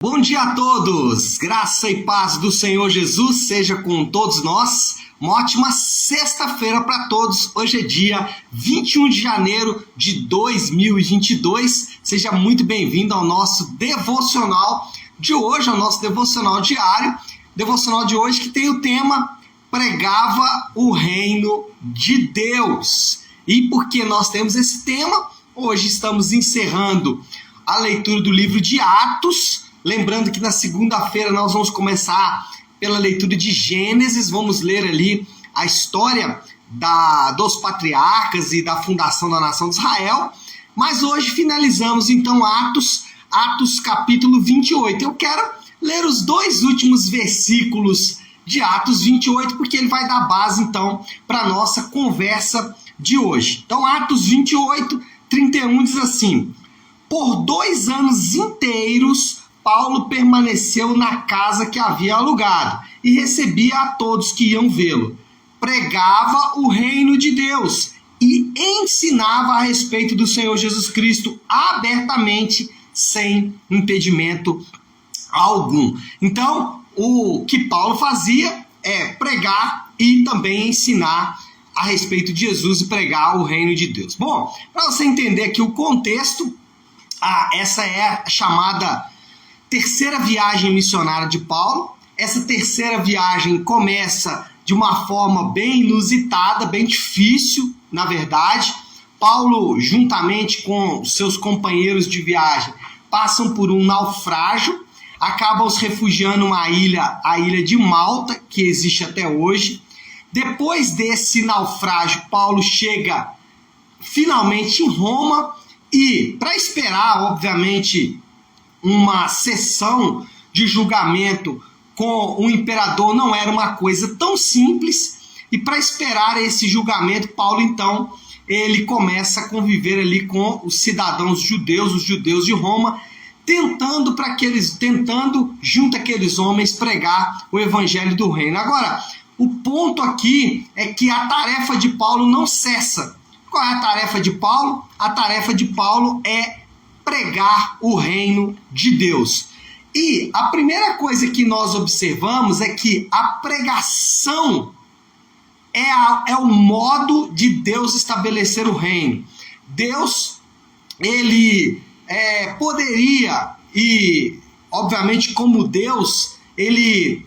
Bom dia a todos, graça e paz do Senhor Jesus seja com todos nós. Uma ótima sexta-feira para todos. Hoje é dia 21 de janeiro de 2022. Seja muito bem-vindo ao nosso devocional de hoje, ao nosso devocional diário. Devocional de hoje que tem o tema Pregava o Reino de Deus. E porque nós temos esse tema, hoje estamos encerrando a leitura do livro de Atos. Lembrando que na segunda-feira nós vamos começar pela leitura de Gênesis, vamos ler ali a história dos patriarcas e da fundação da nação de Israel, mas hoje finalizamos então Atos capítulo 28. Eu quero ler os dois últimos versículos de Atos 28, porque ele vai dar base então para a nossa conversa de hoje. Então Atos 28, 31 diz assim: por 2 anos inteiros Paulo permaneceu na casa que havia alugado e recebia a todos que iam vê-lo. Pregava o reino de Deus e ensinava a respeito do Senhor Jesus Cristo abertamente, sem impedimento algum. Então, o que Paulo fazia é pregar e também ensinar a respeito de Jesus e pregar o reino de Deus. Bom, para você entender aqui o contexto, essa é a chamada terceira viagem missionária de Paulo. Essa terceira viagem começa de uma forma bem inusitada, bem difícil, na verdade. Paulo, juntamente com seus companheiros de viagem, passam por um naufrágio, acabam se refugiando numa ilha, a ilha de Malta, que existe até hoje. Depois desse naufrágio, Paulo chega finalmente em Roma e, para esperar, obviamente, uma sessão de julgamento com o imperador não era uma coisa tão simples, e para esperar esse julgamento, Paulo então ele começa a conviver ali com os cidadãos judeus, os judeus de Roma, tentando junto àqueles homens pregar o evangelho do reino. Agora, o ponto aqui é que a tarefa de Paulo não cessa. Qual é a tarefa de Paulo? A tarefa de Paulo é pregar o reino de Deus. E a primeira coisa que nós observamos é que a pregação é o modo de Deus estabelecer o reino. Deus, ele poderia, e obviamente como Deus, ele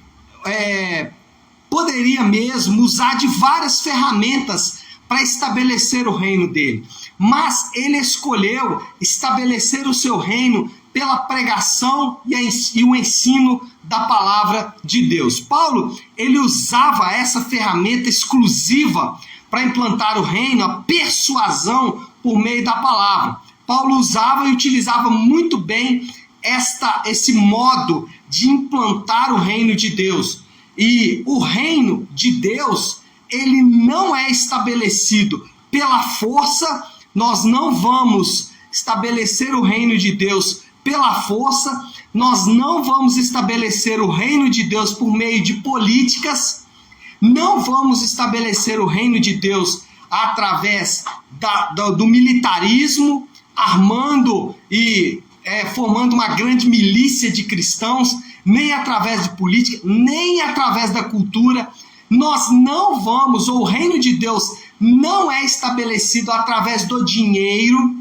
poderia mesmo usar de várias ferramentas para estabelecer o reino dele. Mas ele escolheu estabelecer o seu reino pela pregação e o ensino da palavra de Deus. Paulo, ele usava essa ferramenta exclusiva para implantar o reino, a persuasão por meio da palavra. Paulo usava e utilizava muito bem esse modo de implantar o reino de Deus. E o reino de Deus, ele não é estabelecido pela força. Nós não vamos estabelecer o reino de Deus pela força, nós não vamos estabelecer o reino de Deus por meio de políticas, não vamos estabelecer o reino de Deus através do militarismo, armando e formando uma grande milícia de cristãos, nem através de política, nem através da cultura. Nós não vamos, ou o reino de Deus não é estabelecido através do dinheiro.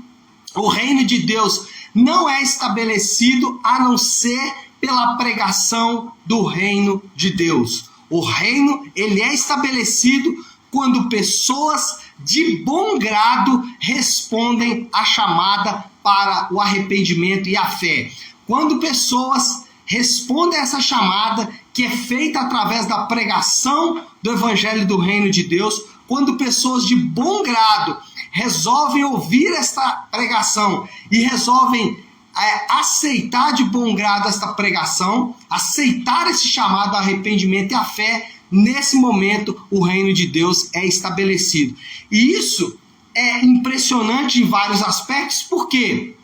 O reino de Deus não é estabelecido a não ser pela pregação do reino de Deus. O reino, ele é estabelecido quando pessoas de bom grado respondem à chamada para o arrependimento e a fé. Quando pessoas respondem a essa chamada, que é feita através da pregação do evangelho do reino de Deus, quando pessoas de bom grado resolvem ouvir esta pregação e resolvem aceitar de bom grado esta pregação, aceitar esse chamado ao arrependimento e à fé, nesse momento o reino de Deus é estabelecido. E isso é impressionante em vários aspectos. Por quê?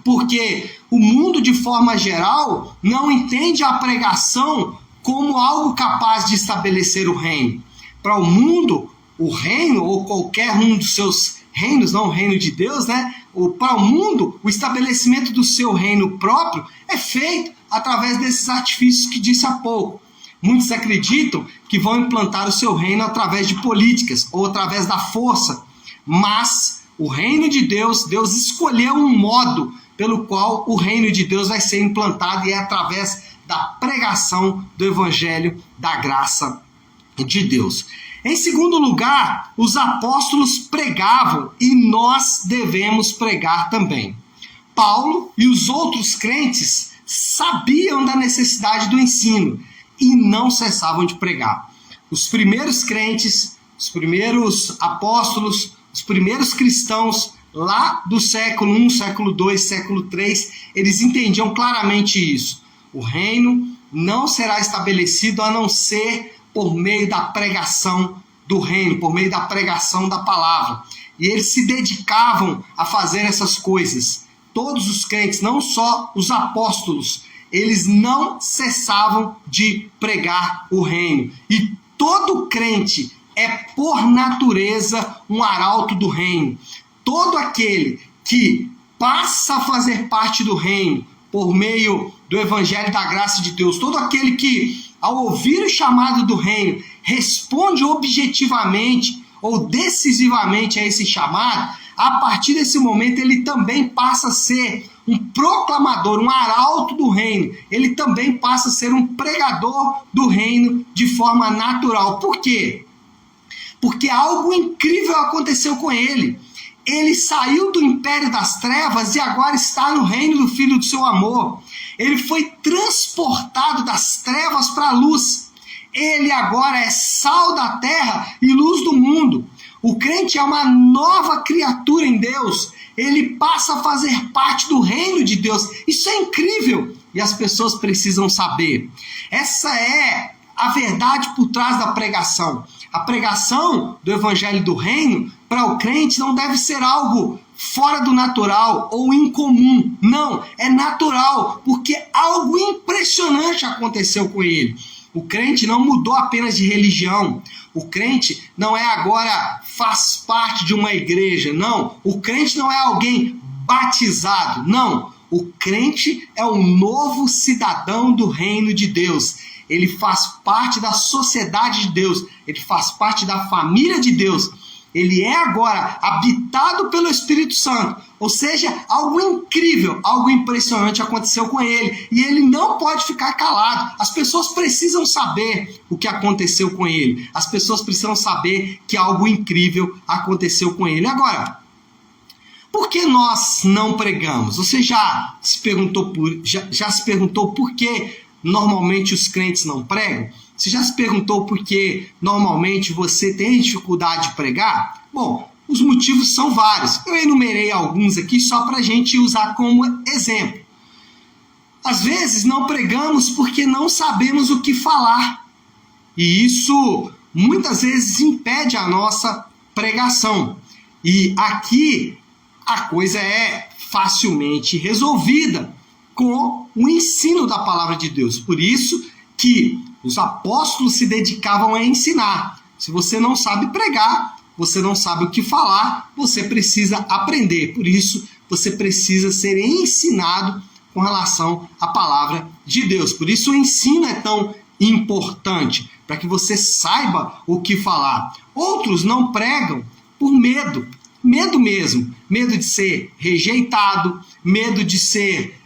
Porque o mundo, de forma geral, não entende a pregação como algo capaz de estabelecer o reino. Para o mundo, o reino, ou qualquer um dos seus reinos, não o reino de Deus, né? Para o mundo, o estabelecimento do seu reino próprio é feito através desses artifícios que disse há pouco. Muitos acreditam que vão implantar o seu reino através de políticas ou através da força, mas o reino de Deus, Deus escolheu um modo pelo qual o reino de Deus vai ser implantado, e é através da pregação do evangelho da graça de Deus. Em segundo lugar, os apóstolos pregavam e nós devemos pregar também. Paulo e os outros crentes sabiam da necessidade do ensino e não cessavam de pregar. Os primeiros crentes, os primeiros apóstolos, os primeiros cristãos lá do século I, século II, século III, eles entendiam claramente isso. O reino não será estabelecido a não ser por meio da pregação do reino, por meio da pregação da palavra. E eles se dedicavam a fazer essas coisas. Todos os crentes, não só os apóstolos, eles não cessavam de pregar o reino. E todo crente é, por natureza, um arauto do reino. Todo aquele que passa a fazer parte do reino por meio do evangelho da graça de Deus, todo aquele que, ao ouvir o chamado do reino, responde objetivamente ou decisivamente a esse chamado, a partir desse momento ele também passa a ser um proclamador, um arauto do reino. Ele também passa a ser um pregador do reino de forma natural. Por quê? Porque algo incrível aconteceu com ele. Ele saiu do império das trevas e agora está no reino do Filho do seu amor. Ele foi transportado das trevas para a luz. Ele agora é sal da terra e luz do mundo. O crente é uma nova criatura em Deus. Ele passa a fazer parte do reino de Deus. Isso é incrível e as pessoas precisam saber. Essa é a verdade por trás da pregação. A pregação do evangelho do reino para o crente não deve ser algo fora do natural ou incomum. Não, é natural, porque algo impressionante aconteceu com ele. O crente não mudou apenas de religião. O crente não é agora faz parte de uma igreja. Não, o crente não é alguém batizado. Não, o crente é um novo cidadão do reino de Deus. Ele faz parte da sociedade de Deus. Ele faz parte da família de Deus. Ele é agora habitado pelo Espírito Santo. Ou seja, algo incrível, algo impressionante aconteceu com ele. E ele não pode ficar calado. As pessoas precisam saber o que aconteceu com ele. As pessoas precisam saber que algo incrível aconteceu com ele. Agora, por que nós não pregamos? Você já se perguntou por que normalmente os crentes não pregam? Você já se perguntou por que normalmente você tem dificuldade de pregar? Bom, os motivos são vários. Eu enumerei alguns aqui só para a gente usar como exemplo. Às vezes não pregamos porque não sabemos o que falar. E isso muitas vezes impede a nossa pregação. E aqui a coisa é facilmente resolvida com o ensino da palavra de Deus. Por isso que os apóstolos se dedicavam a ensinar. Se você não sabe pregar, você não sabe o que falar, você precisa aprender. Por isso, você precisa ser ensinado com relação à palavra de Deus. Por isso, o ensino é tão importante, para que você saiba o que falar. Outros não pregam por medo. Medo mesmo. Medo de ser rejeitado, medo de ser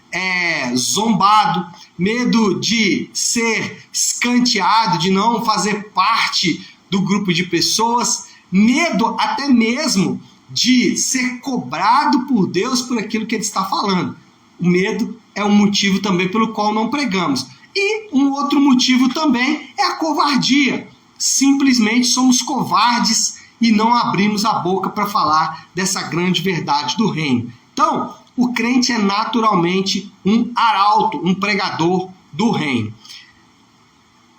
zombado, medo de ser escanteado, de não fazer parte do grupo de pessoas, medo até mesmo de ser cobrado por Deus por aquilo que ele está falando. O medo é um motivo também pelo qual não pregamos. E um outro motivo também é a covardia. Simplesmente somos covardes e não abrimos a boca para falar dessa grande verdade do reino. Então, o crente é naturalmente um arauto, um pregador do reino.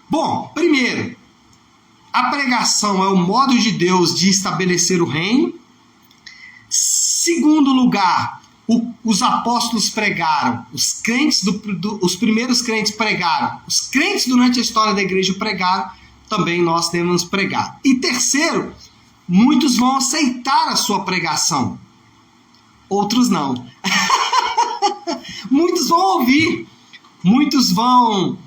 Bom, primeiro, a pregação é o modo de Deus de estabelecer o reino. Segundo lugar, os apóstolos pregaram, os primeiros crentes pregaram, os crentes durante a história da igreja pregaram, também nós devemos pregar. E terceiro, muitos vão aceitar a sua pregação, outros não. Muitos vão ouvir. muitos vão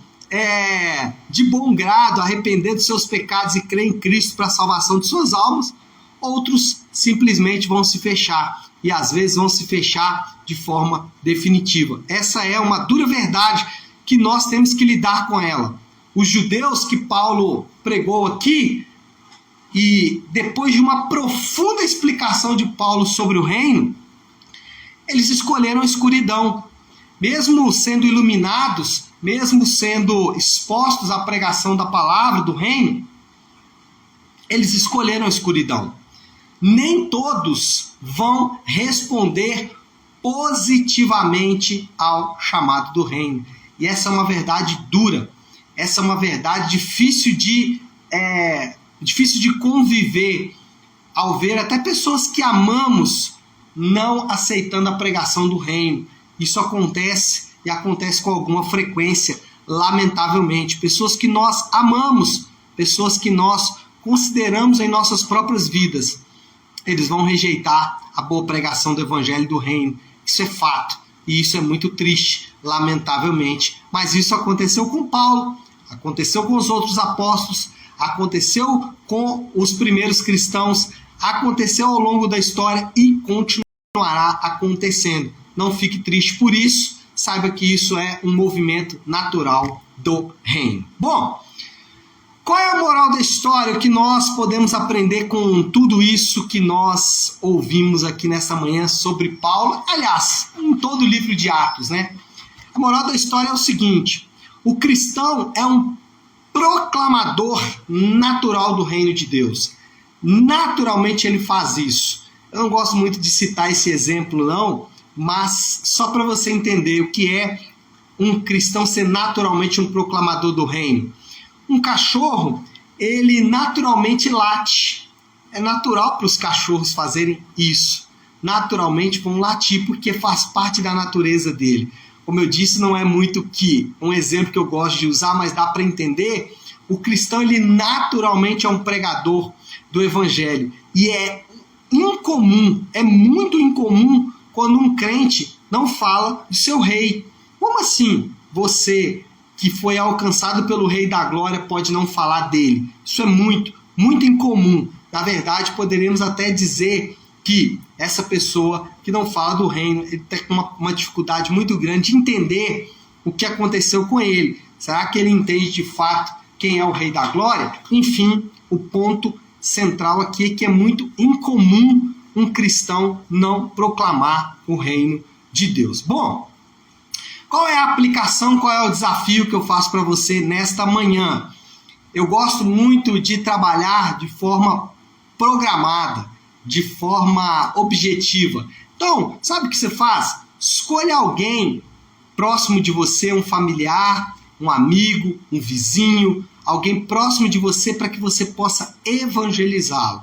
de bom grado arrepender dos seus pecados e crer em Cristo para a salvação de suas almas, outros simplesmente vão se fechar, e às vezes vão se fechar de forma definitiva. Essa é uma dura verdade que nós temos que lidar com ela. Os judeus que Paulo pregou aqui, e depois de uma profunda explicação de Paulo sobre o reino, eles escolheram a escuridão. Mesmo sendo iluminados, mesmo sendo expostos à pregação da palavra do reino, eles escolheram a escuridão. Nem todos vão responder positivamente ao chamado do reino. E essa é uma verdade dura, essa é uma verdade difícil de conviver, ao ver até pessoas que amamos não aceitando a pregação do reino. Isso acontece, e acontece com alguma frequência, lamentavelmente. Pessoas que nós amamos, pessoas que nós consideramos em nossas próprias vidas, eles vão rejeitar a boa pregação do evangelho do reino. Isso é fato, e isso é muito triste, lamentavelmente. Mas isso aconteceu com Paulo, aconteceu com os outros apóstolos, aconteceu com os primeiros cristãos, aconteceu ao longo da história e continuará acontecendo. Não fique triste por isso, saiba que isso é um movimento natural do reino. Bom, qual é a moral da história? O que nós podemos aprender com tudo isso que nós ouvimos aqui nessa manhã sobre Paulo? Aliás, em todo o livro de Atos, né? A moral da história é o seguinte: o cristão é um proclamador natural do reino de Deus. Naturalmente ele faz isso. Eu não gosto muito de citar esse exemplo, não, mas só para você entender o que é um cristão ser naturalmente um proclamador do reino. Um cachorro, ele naturalmente late. É natural para os cachorros fazerem isso. Naturalmente vão latir porque faz parte da natureza dele. Como eu disse, não é muito que um exemplo que eu gosto de usar, mas dá para entender. O cristão, ele naturalmente é um pregador do evangelho. E é incomum, é muito incomum quando um crente não fala de seu rei. Como assim você, que foi alcançado pelo Rei da Glória, pode não falar dele? Isso é muito, muito incomum. Na verdade, poderíamos até dizer que essa pessoa que não fala do reino, ele tem uma dificuldade muito grande de entender o que aconteceu com ele. Será que ele entende de fato quem é o Rei da Glória? Enfim, o ponto central aqui é que é muito incomum um cristão não proclamar o reino de Deus. Bom, qual é a aplicação, qual é o desafio que eu faço para você nesta manhã? Eu gosto muito de trabalhar de forma programada, de forma objetiva. Então, sabe o que você faz? Escolha alguém próximo de você, um familiar, um amigo, um vizinho, alguém próximo de você para que você possa evangelizá-lo.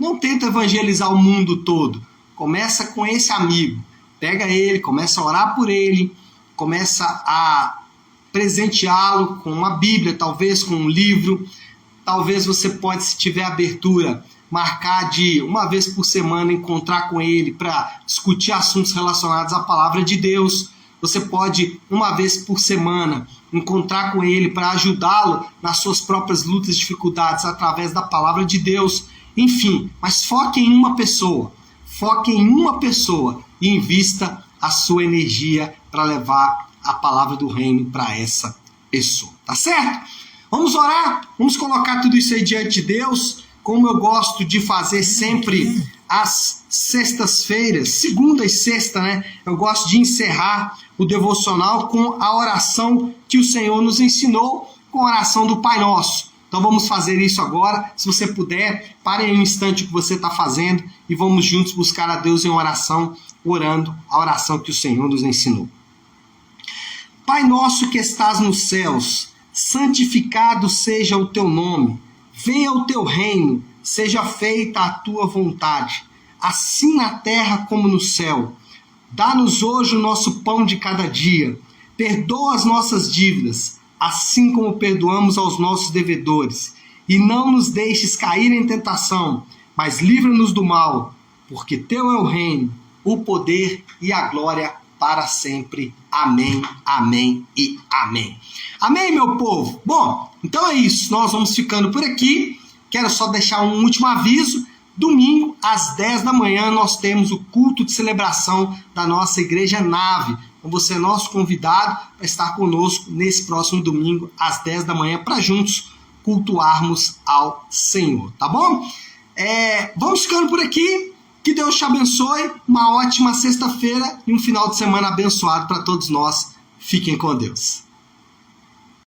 Não tenta evangelizar o mundo todo. Começa com esse amigo. Pega ele, começa a orar por ele, começa a presenteá-lo com uma Bíblia, talvez com um livro. Talvez você pode, se tiver abertura, marcar de uma vez por semana encontrar com ele para discutir assuntos relacionados à palavra de Deus. Você pode, uma vez por semana, encontrar com ele para ajudá-lo nas suas próprias lutas e dificuldades através da palavra de Deus. Enfim, mas foque em uma pessoa. Foque em uma pessoa e invista a sua energia para levar a palavra do reino para essa pessoa. Tá certo? Vamos orar? Vamos colocar tudo isso aí diante de Deus, como eu gosto de fazer sempre às sextas-feiras, segunda e sexta, né? Eu gosto de encerrar o devocional com a oração que o Senhor nos ensinou, com a oração do Pai Nosso. Então vamos fazer isso agora. Se você puder, pare aí um instante o que você está fazendo e vamos juntos buscar a Deus em oração, orando a oração que o Senhor nos ensinou. Pai nosso que estás nos céus, santificado seja o teu nome. Venha o teu reino, seja feita a tua vontade, assim na terra como no céu. Dá-nos hoje o nosso pão de cada dia. Perdoa as nossas dívidas, assim como perdoamos aos nossos devedores. E não nos deixes cair em tentação, mas livra-nos do mal, porque teu é o reino, o poder e a glória para sempre. Amém, amém e amém. Amém, meu povo? Bom, então é isso. Nós vamos ficando por aqui. Quero só deixar um último aviso. Domingo, às 10 da manhã, nós temos o culto de celebração da nossa Igreja Nave. Então você é nosso convidado para estar conosco nesse próximo domingo, às 10 da manhã, para juntos cultuarmos ao Senhor, tá bom? Vamos ficando por aqui. Que Deus te abençoe. Uma ótima sexta-feira e um final de semana abençoado para todos nós. Fiquem com Deus.